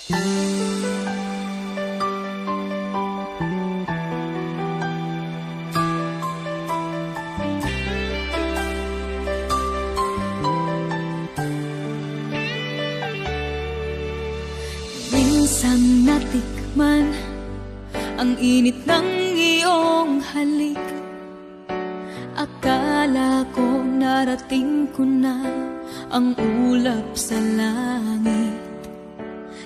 Minsang natikman ang init ng iyong halik. Akala ko narating ko na ang ulap sa langit.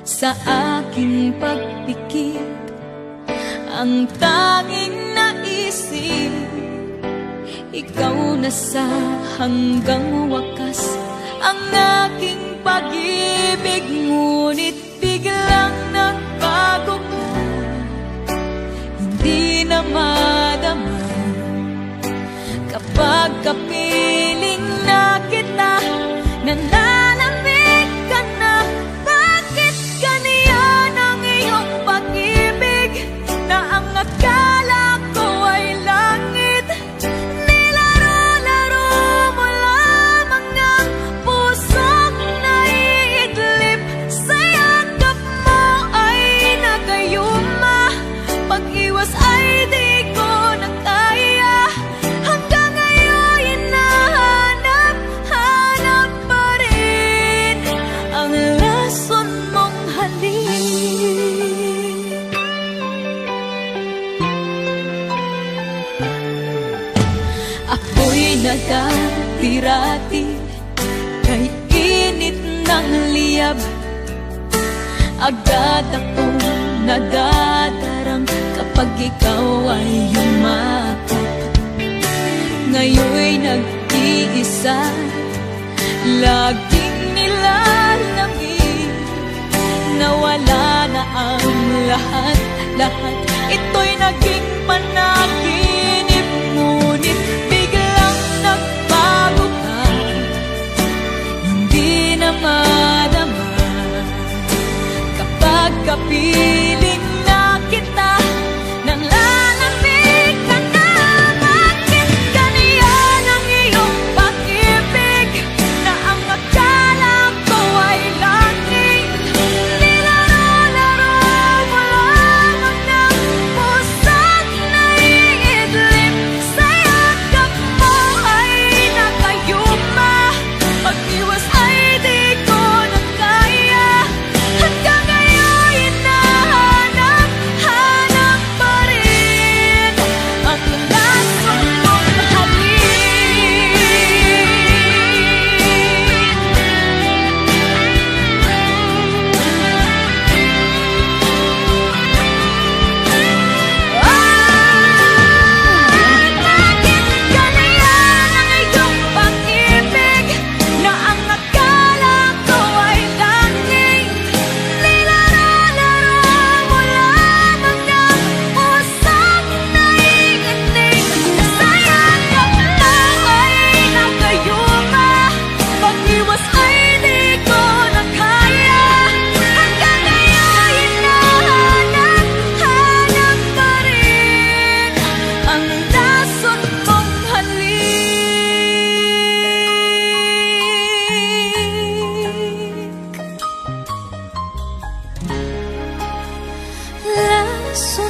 Sa aking pagpikit, ang tanging naisip, ikaw na sa hanggang wakas ang aking pag-ibig. Ngunit biglang nagbago ka, hindi na madama kapag kapiling na kita. Nanalamig ka na, bakit ganyan ang iyong pag-ibig? Na ang akala ko ay langit, nilaro-laro mo lamang ang pusong naiidlip. Sa yakap mo ay nagayuma, pag-iwas ay di ko na kaya. Hanggang ngayon hinahanap-hanap pa rin ang lason mong halik. Ako'y nagkatirati kay init ng liyab. Agad akong nadadarang kapag ikaw ay yumakap. Ngayon'y nag-iisa, laging nilalamig. Nawala na ang lahat-lahat, ito'y naging panaginip. Ngunit biglang nagbago ka, hindi na madama kapag kapiling na kita. Nang lalamig ka na, bakit ganyan ang iyong pag-ibig? Na ang akala ko ay langit, nilaro-laro mo lamang ng pusong naiidlip. Sa yakap mo ay nakayuma, pag-iwas ay di ko na kaya. Hanggang ngayon hinahanap-hanap pa rin ang lason mong halik. Bakit ganyan ang iyong pag-ibig? Na ang akala ko ay langit, nilaro-laro mo lamang ng pusong naiinig. Sa yakap mo ay nakayuma, pag-iwas ay di ko na kaya. Hanggang ngayon hinahanap-hanap pa rin ang lason mong halik. Lason